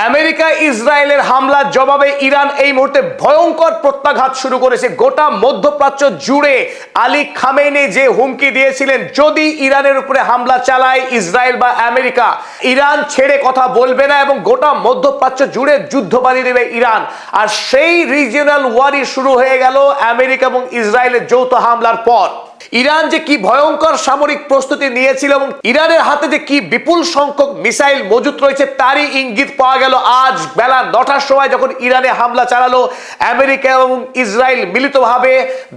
America ইসরায়েলের হামলার জবাবে ইরান এই মুহূর্তে ভয়ঙ্কর প্রত্যাঘাত শুরু করেছে। গোটা মধ্যপ্রাচ্য জুড়ে আলী খামেনি যে হুমকি দিয়েছিলেন, যদি ইরানের উপরে হামলা চালায় ইসরায়েল বা আমেরিকা, ইরান ছেড়ে কথা বলবে না এবং গোটা মধ্যপ্রাচ্য জুড়ে যুদ্ধ বাঁধিয়ে দেবে ইরান। আর সেই রিজিওনাল ওয়ারই শুরু হয়ে গেল আমেরিকা এবং ইসরায়েলের যৌথ হামলার পর। ইরান যে কি ভয়ঙ্কর সামরিক প্রস্তুতি নিয়েছিল এবং ইরানের হাতে যে কি বিপুল সংখ্যক মিসাইল মজুত রয়েছে তারই ইঙ্গিত পাওয়া গেল আজ বেলা 9টার সময়, যখন ইরানে হামলা চালালো আমেরিকা এবং ইসরায়েল মিলিতভাবে,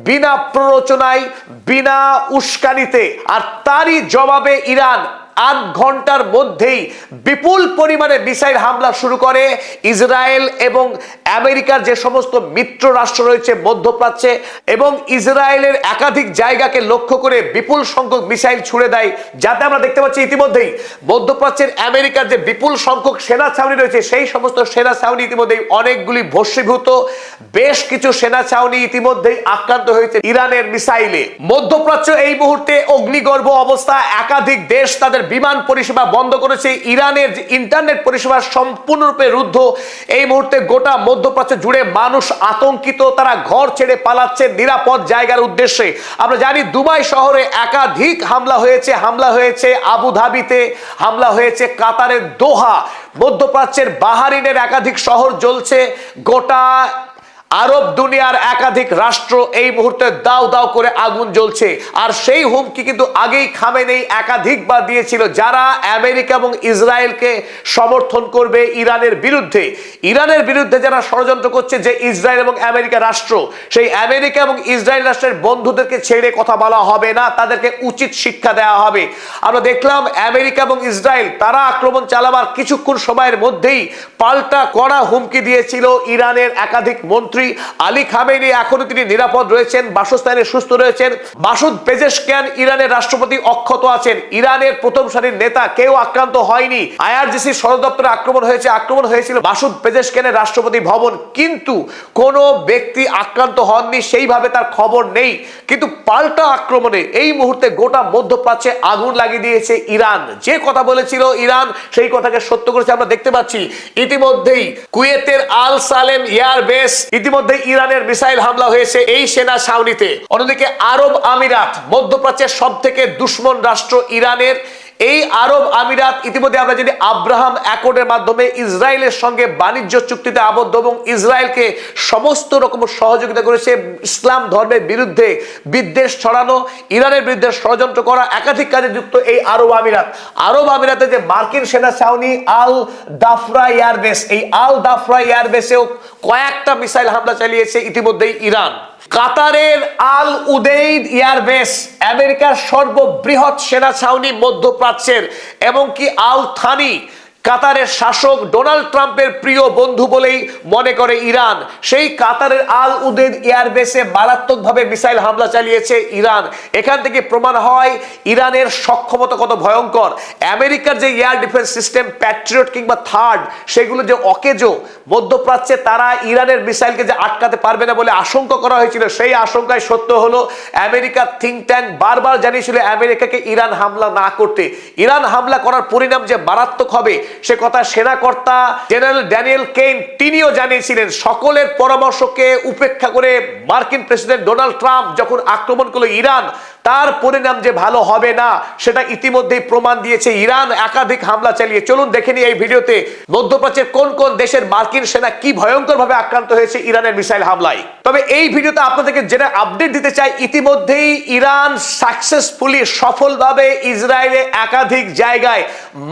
বিনা প্ররোচনায়, বিনা উস্কানিতে। আর তারই জবাবে ইরান 8 ঘন্টার মধ্যেই বিপুল পরিমাণে মিসাইল হামলা শুরু করে ইসরায়েল এবং আমেরিকার যে সমস্ত মিত্র রাষ্ট্র রয়েছে মধ্যপ্রাচ্যে, এবং ইসরায়েলের একাধিক জায়গাকে লক্ষ্য করে বিপুল সংখ্যক মিসাইল ছুড়ে দেয়। যাতে আমরা দেখতে পাচ্ছি ইতিমধ্যেই মধ্যপ্রাচ্যের আমেরিকার যে বিপুল সংখ্যক সেনা ছাউনি রয়েছে, সেই সমস্ত সেনা ছাউনি ইতিমধ্যেই অনেকগুলি ভস্মীভূত, বেশ কিছু সেনা ছাউনি ইতিমধ্যেই আক্রান্ত হয়েছে ইরানের মিসাইলে। মধ্যপ্রাচ্য এই মুহূর্তে অগ্নিগর্ভ অবস্থা। একাধিক দেশ তাদের বিমান পরিষেবা বন্ধ করেছে। ইরানের ইন্টারনেট পরিষেবা সম্পূর্ণরূপে রুদ্ধ। এই মুহূর্তে গোটা মধ্যপ্রাচ্য জুড়ে মানুষ আতঙ্কিত, তারা ঘর ছেড়ে পালাচ্ছে নিরাপদ জায়গার উদ্দেশ্যে। আমরা জানি দুবাই শহরে একাধিক হামলা হয়েছে আবুধাবিতে, হামলা হয়েছে কাতারের দোহা, মধ্যপ্রাচ্যের বাহারিনের একাধিক শহর জ্বলছে। গোটা আরব দুনিয়ার একাধিক রাষ্ট্র এই মুহূর্তে দাও দাও করে আগুন জ্বলছে। আর সেই হুমকি কিন্তু আগেই খামেনি একাধিকবার দিয়েছিল, যারা আমেরিকা এবং ইসরায়েলকে সমর্থন করবে ইরানের বিরুদ্ধে যারা ষড়যন্ত্র করছে, যে ইসরায়েল এবং আমেরিকা রাষ্ট্র, সেই আমেরিকা এবং ইসরায়েল রাষ্ট্রের বন্ধুদেরকে ছেড়ে কথা বলা হবে না, তাদেরকে উচিত শিক্ষা দেওয়া হবে। আমরা দেখলাম আমেরিকা এবং ইসরায়েল তারা আক্রমণ চালাবার কিছুক্ষণ সময়ের মধ্যেই পাল্টা কড়া হুমকি দিয়েছিল ইরানের একাধিক মন্ত্রী। আলী খামেনি এখনো তিনি নিরাপদ রয়েছেন, বাসস্থানে সুস্থ রয়েছেন। মাসুদ পেজেশকিয়ান ইরানের রাষ্ট্রপতি অক্ষত আছেন। ইরানের প্রথম সারির নেতা কেউ আক্রান্ত হয়নি। আইআরজিসি সদর দপ্তরে আক্রমণ হয়েছিল মাসুদ পেজেশকিয়ানের রাষ্ট্রপতি ভবন, কিন্তু কোনো ব্যক্তি আক্রান্ত হননি, সেইভাবে তার খবর নেই। কিন্তু পাল্টা আক্রমণে এই মুহূর্তে গোটা মধ্যপ্রাচ্যে আগুন লাগিয়ে দিয়েছে ইরান। যে কথা বলেছিল ইরান, সেই কথাকে সত্য করেছে। আমরা দেখতে পাচ্ছি ইতিমধ্যেই কুয়েতের আল সালেম এয়ার বেস, ইতিমধ্যে ইরানের মিসাইল হামলা হয়েছে এই সেনা ছাউনিতে। অন্যদিকে আরব আমিরাত, মধ্যপ্রাচ্যের সব থেকে দুশ্মন রাষ্ট্র ইরানের, এই আরব আমিরাত ইতিমধ্যে আমরা জানি আব্রাহাম অ্যাকর্ডের মাধ্যমে ইসরায়েলের সঙ্গে বাণিজ্য চুক্তিতে আবদ্ধ এবং ইসরায়েলকে সমস্ত রকম সহযোগিতা করেছে ইসলাম ধর্মের বিরুদ্ধে বিদ্বেষ ছড়ানো, ইরানের বিরুদ্ধে ষড়যন্ত্র করা, একাধিক কাজে যুক্ত এই আরব আমিরাতে যে মার্কিন সেনা ছাউনি আল দাফরা এয়ারবেস, এই আল দাফরা এয়ারবেসেও কয়েকটা মিসাইল হামলা চালিয়েছে ইতিমধ্যেই ইরান। কাতারের আল উদেইদ এয়ারবেস, আমেরিকার সর্ববৃহৎ সেনা ছাউনি মধ্যপ্রাচ্যের, এমনকি আল থানি, কাতারের শাসক ডোনাল্ড ট্রাম্পের প্রিয় বন্ধু বলেই মনে করে ইরান, সেই কাতারের আল উদেইদ এয়ারবেসে মারাত্মকভাবে মিসাইল হামলা চালিয়েছে ইরান। এখান থেকে প্রমাণ হয় ইরানের সক্ষমতা কত ভয়ঙ্কর। আমেরিকার যে এয়ার ডিফেন্স সিস্টেম প্যাট্রিয়ট কিংবা থার্ড, সেগুলো যে অকেজো, মধ্যপ্রাচ্যে তারা ইরানের মিসাইলকে যে আটকাতে পারবে না বলে আশঙ্কা করা হয়েছিল, সেই আশঙ্কায় সত্য হলো। আমেরিকার থিঙ্ক ট্যাঙ্ক বারবার জানিয়েছিল আমেরিকাকে ইরান হামলা না করতে। ইরান হামলা করার পরিণাম যে মারাত্মক হবে সে কথা সেনাকর্তা জেনারেল ড্যানিয়েল কেইন তিনিও জানিয়েছিলেন। সকলের পরামর্শকে উপেক্ষা করে মার্কিন প্রেসিডেন্ট ডোনাল্ড ট্রাম্প যখন আক্রমণ করলো ইরান, তার পরিণাম যে ভালো হবে না সেটা ইতিমধ্যেই প্রমাণ দিয়েছে ইরান একাধিক হামলা চালিয়ে। চলুন দেখে নিই এই ভিডিওতে মধ্যপ্রাচ্যের কোন কোন দেশের মার্কিন সেনা কি ভয়ঙ্কর ভাবে আক্রান্ত হয়েছে ইরানের মিসাইল হামলায়। তবে এই ভিডিওতে আপনাদেরকে যেটা আপডেট দিতে চাই, ইতিমধ্যেই ইরান সাকসেসফুলি, সফলভাবে ইসরায়েলে একাধিক জায়গায়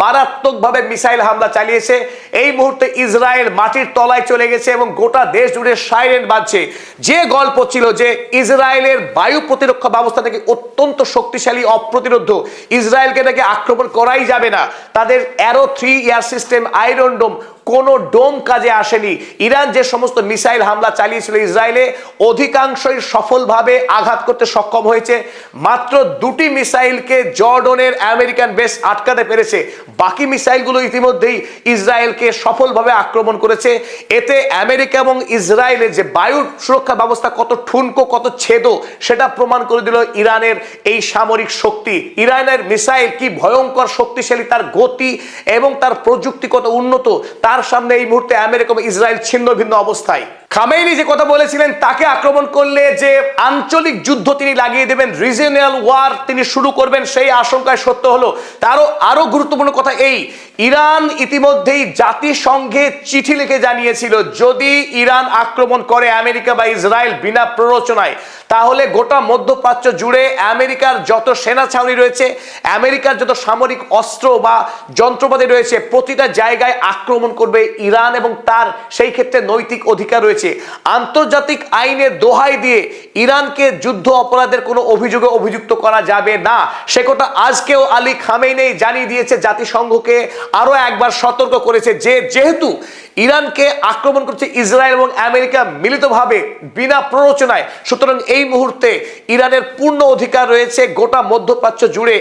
মারাত্মকভাবে মিসাইল হামলা চালিয়েছে। এই মুহূর্তে ইসরায়েল মাটির তলায় চলে গেছে এবং গোটা দেশ জুড়ে সাইরেন বাজছে। যে গল্প ছিল যে ইসরায়েলের বায়ু প্রতিরক্ষা ব্যবস্থা থেকে অত্যন্ত শক্তিশালী, অপ্রতিরোধ, ইসরায়েলকে নাকি আক্রমণ করাই যাবে না, তাদের অ্যারো 3 এয়ার সিস্টেম, আয়রন ডোম, কোন ডোম কাজে আসেনি। ইরান যে সমস্ত মিসাইল হামলা চালিয়েছিল ইসরায়েলে, অধিকাংশই সফলভাবে আঘাত করতে সক্ষম হয়েছে। মাত্র 2টি মিসাইলকে জর্ডনের আমেরিকান বেস আটকাতে পেরেছে। বাকি মিসাইলগুলো ইতিমধ্যে ইতিমধ্যেই ইসরায়েলকে সফলভাবে আক্রমণ করেছে। এতে আমেরিকা এবং ইসরায়েলের যে বায়ু সুরক্ষা ব্যবস্থা কত ঠুনকো, কত ছেদো, সেটা প্রমাণ করে দিল ইরানের এই সামরিক শক্তি। ইরানের মিসাইল কি ভয়ঙ্কর শক্তিশালী, তার গতি এবং তার প্রযুক্তি কত উন্নত, তার সামনে এই মুহূর্তে আমেরিকা এবং ইসরায়েল ছিন্ন ভিন্ন অবস্থায়। খামেনি যে কথা বলেছিলেন, তাকে আক্রমণ করলে যে আঞ্চলিক যুদ্ধ তিনি লাগিয়ে দেবেন, রিজিওনাল ওয়ার তিনি শুরু করবেন, সেই আশঙ্কায় সত্য হলো। তারও আরো গুরুত্বপূর্ণ কথা এই, ইরান ইতিমধ্যেই জাতিসংঘে চিঠি লিখে জানিয়েছিল যদি ইরান আক্রমণ করে আমেরিকা বা ইসরায়েল বিনা প্ররোচনায়, তাহলে গোটা মধ্যপ্রাচ্য জুড়ে আমেরিকার যত সেনা ছাউনি রয়েছে, আমেরিকার যত সামরিক অস্ত্র বা যন্ত্রপাতি রয়েছে, প্রতিটা জায়গায় আক্রমণ করবে ইরান এবং তার সেই ক্ষেত্রে নৈতিক অধিকার রয়েছে। আন্তর্জাতিক আইনের দোহাই দিয়ে ইরানকে যুদ্ধ অপরাধের কোনো অভিযোগে অভিযুক্ত করা যাবে না, সে কথা আজকেও আলী খামেনি জানিয়ে দিয়েছে, জাতিসংঘকে আরো একবার সতর্ক করেছে যে যেহেতু ইরানকে আক্রমণ করছে ইসরায়েল এবং আমেরিকা মিলিতভাবে বিনা প্ররোচনায়, সুতরাং এই মুহূর্তে ইরানের পূর্ণ অধিকার রয়েছে গোটা মধ্যপ্রাচ্য জুড়ে